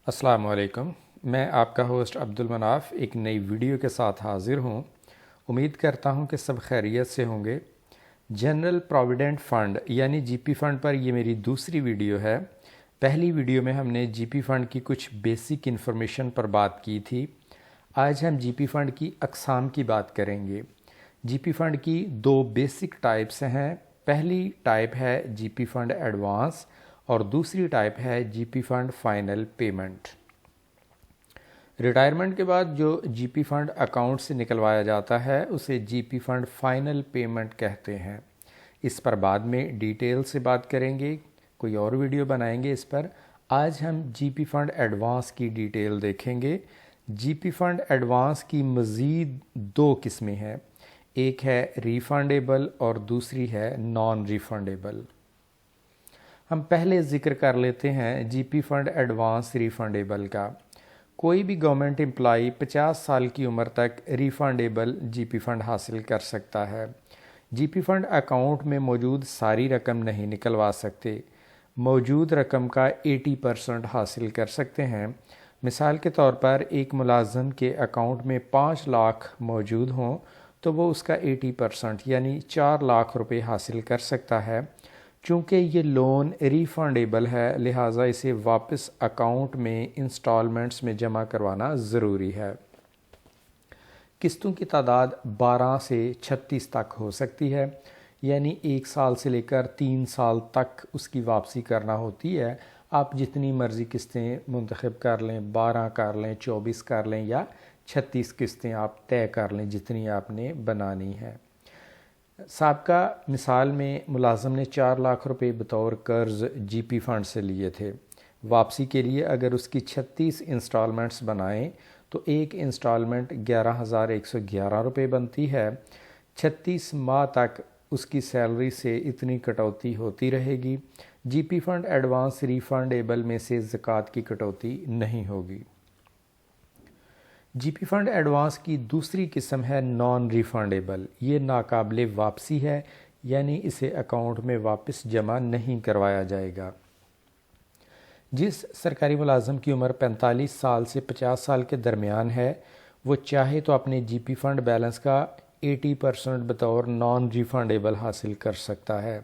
السلام علیکم، میں آپ کا ہوسٹ عبدالمناف ایک نئی ویڈیو کے ساتھ حاضر ہوں۔ امید کرتا ہوں کہ سب خیریت سے ہوں گے۔ جنرل پروویڈنٹ فنڈ یعنی جی پی فنڈ پر یہ میری دوسری ویڈیو ہے۔ پہلی ویڈیو میں ہم نے جی پی فنڈ کی کچھ بیسک انفارمیشن پر بات کی تھی۔ آج ہم جی پی فنڈ کی اقسام کی بات کریں گے۔ جی پی فنڈ کی دو بیسک ٹائپس ہیں۔ پہلی ٹائپ ہے جی پی فنڈ ایڈوانس اور دوسری ٹائپ ہے G P fund final payment. Retirement کے بعد جو جی پی فنڈ اکاؤنٹ سے نکلوایا جاتا ہے اسے جی پی فنڈ فائنل پیمنٹ کہتے ہیں۔ اس پر بعد میں ڈیٹیل سے بات کریں گے، کوئی اور ویڈیو بنائیں گے اس پر۔ آج ہم جی پی فنڈ ایڈوانس کی ڈیٹیل دیکھیں گے۔ جی پی فنڈ ایڈوانس کی مزید دو قسمیں ہیں، ایک ہے ریفنڈیبل اور دوسری ہے نان ریفنڈیبل۔ ہم پہلے ذکر کر لیتے ہیں جی پی فنڈ ایڈوانس ریفنڈیبل کا۔ کوئی بھی گورنمنٹ امپلائی 50 سال کی عمر تک ریفنڈیبل جی پی فنڈ حاصل کر سکتا ہے۔ جی پی فنڈ اکاؤنٹ میں موجود ساری رقم نہیں نکلوا سکتے، موجود رقم کا 80% حاصل کر سکتے ہیں۔ مثال کے طور پر ایک ملازم کے اکاؤنٹ میں 5 لاکھ موجود ہوں تو وہ اس کا 80% یعنی 4 لاکھ روپے حاصل کر سکتا ہے۔ چونکہ یہ لون ریفنڈیبل ہے لہٰذا اسے واپس اکاؤنٹ میں انسٹالمنٹس میں جمع کروانا ضروری ہے۔ قسطوں کی تعداد 12 سے 36 تک ہو سکتی ہے، یعنی 1 سال سے لے کر 3 سال تک اس کی واپسی کرنا ہوتی ہے۔ آپ جتنی مرضی قسطیں منتخب کر لیں، 12 کر لیں، 24 کر لیں یا 36 قسطیں آپ طے کر لیں جتنی آپ نے بنانی ہے۔ سابقہ مثال میں ملازم نے 4 لاکھ روپے بطور قرض جی پی فنڈ سے لیے تھے۔ واپسی کے لیے اگر اس کی 36 انسٹالمنٹس بنائیں تو ایک انسٹالمنٹ 11,111 روپے بنتی ہے۔ 36 ماہ تک اس کی سیلری سے اتنی کٹوتی ہوتی رہے گی۔ جی پی فنڈ ایڈوانس ریفنڈیبل میں سے زکوٰۃ کی کٹوتی نہیں ہوگی۔ جی پی فنڈ ایڈوانس کی دوسری قسم ہے نان ریفنڈیبل۔ یہ ناقابل واپسی ہے، یعنی اسے اکاؤنٹ میں واپس جمع نہیں کروایا جائے گا۔ جس سرکاری ملازم کی عمر 45 سال سے 50 سال کے درمیان ہے وہ چاہے تو اپنے جی پی فنڈ بیلنس کا 80% بطور نان ریفنڈیبل حاصل کر سکتا ہے۔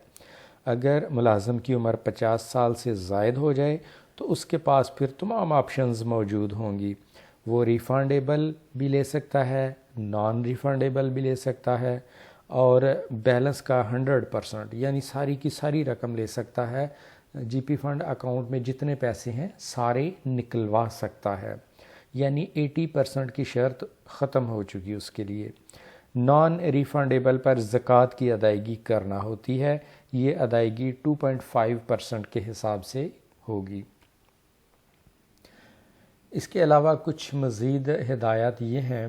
اگر ملازم کی عمر 50 سال سے زائد ہو جائے تو اس کے پاس پھر تمام آپشنز موجود ہوں گی۔ وہ ریفنڈیبل بھی لے سکتا ہے، نان ریفنڈیبل بھی لے سکتا ہے اور بیلنس کا 100% یعنی ساری کی ساری رقم لے سکتا ہے۔ جی پی فنڈ اکاؤنٹ میں جتنے پیسے ہیں سارے نکلوا سکتا ہے، یعنی 80% کی شرط ختم ہو چکی اس کے لیے۔ نان ریفنڈیبل پر زکوٰۃ کی ادائیگی کرنا ہوتی ہے، یہ ادائیگی 2.5% کے حساب سے ہوگی۔ اس کے علاوہ کچھ مزید ہدایات یہ ہیں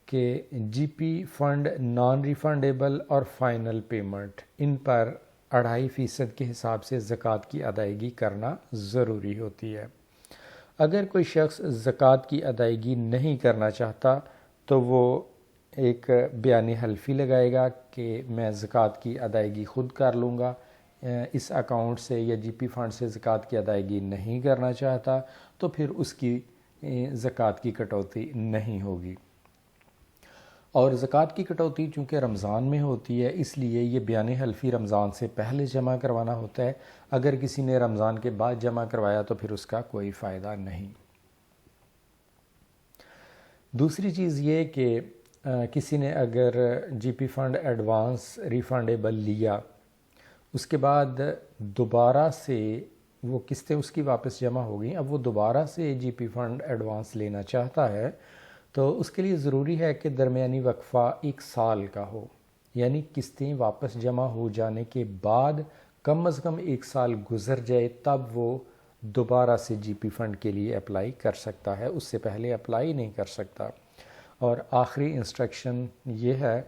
کہ جی پی فنڈ نان ریفنڈیبل اور فائنل پیمنٹ ان پر 2.5% کے حساب سے زکوٰۃ کی ادائیگی کرنا ضروری ہوتی ہے۔ اگر کوئی شخص زکوٰۃ کی ادائیگی نہیں کرنا چاہتا تو وہ ایک بیان حلفی لگائے گا کہ میں زکوٰۃ کی ادائیگی خود کر لوں گا، اس اکاؤنٹ سے یا جی پی فنڈ سے زکوٰۃ کی ادائیگی نہیں کرنا چاہتا تو پھر اس کی زکوٰۃ کی کٹوتی نہیں ہوگی۔ اور زکوٰۃ کی کٹوتی چونکہ رمضان میں ہوتی ہے اس لیے یہ بیان حلفی رمضان سے پہلے جمع کروانا ہوتا ہے۔ اگر کسی نے رمضان کے بعد جمع کروایا تو پھر اس کا کوئی فائدہ نہیں۔ دوسری چیز یہ کہ کسی نے اگر جی پی فنڈ ایڈوانس ریفنڈیبل لیا، اس کے بعد دوبارہ سے وہ قسطیں اس کی واپس جمع ہو گئیں، اب وہ دوبارہ سے جی پی فنڈ ایڈوانس لینا چاہتا ہے تو اس کے لیے ضروری ہے کہ درمیانی وقفہ 1 سال کا ہو، یعنی قسطیں واپس جمع ہو جانے کے بعد کم از کم 1 سال گزر جائے تب وہ دوبارہ سے جی پی فنڈ کے لیے اپلائی کر سکتا ہے، اس سے پہلے اپلائی نہیں کر سکتا۔ اور آخری انسٹرکشن یہ ہے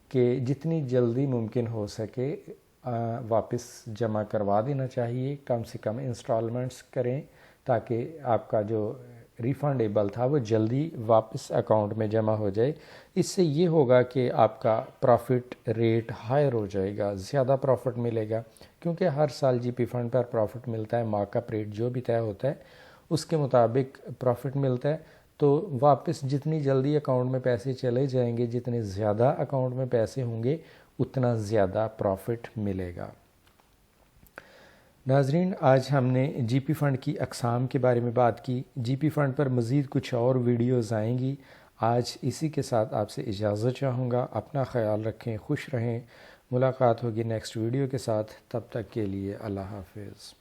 کہ جتنی جلدی ممکن ہو سکے واپس جمع کروا دینا چاہیے، کم سے کم انسٹالمنٹس کریں تاکہ آپ کا جو ریفنڈیبل تھا وہ جلدی واپس اکاؤنٹ میں جمع ہو جائے۔ اس سے یہ ہوگا کہ آپ کا پروفٹ ریٹ ہائر ہو جائے گا، زیادہ پروفٹ ملے گا، کیونکہ ہر سال جی پی فنڈ پر پروفٹ ملتا ہے، مارک اپ ریٹ جو بھی طے ہوتا ہے اس کے مطابق پروفٹ ملتا ہے، تو واپس جتنی جلدی اکاؤنٹ میں پیسے چلے جائیں گے، جتنے زیادہ اکاؤنٹ میں پیسے ہوں گے اتنا زیادہ پروفٹ ملے گا۔ ناظرین، آج ہم نے جی پی فنڈ کی اقسام کے بارے میں بات کی۔ جی پی فنڈ پر مزید کچھ اور ویڈیوز آئیں گی۔ آج اسی کے ساتھ آپ سے اجازت چاہوں گا۔ اپنا خیال رکھیں، خوش رہیں۔ ملاقات ہوگی نیکسٹ ویڈیو کے ساتھ، تب تک کے لیے اللہ حافظ۔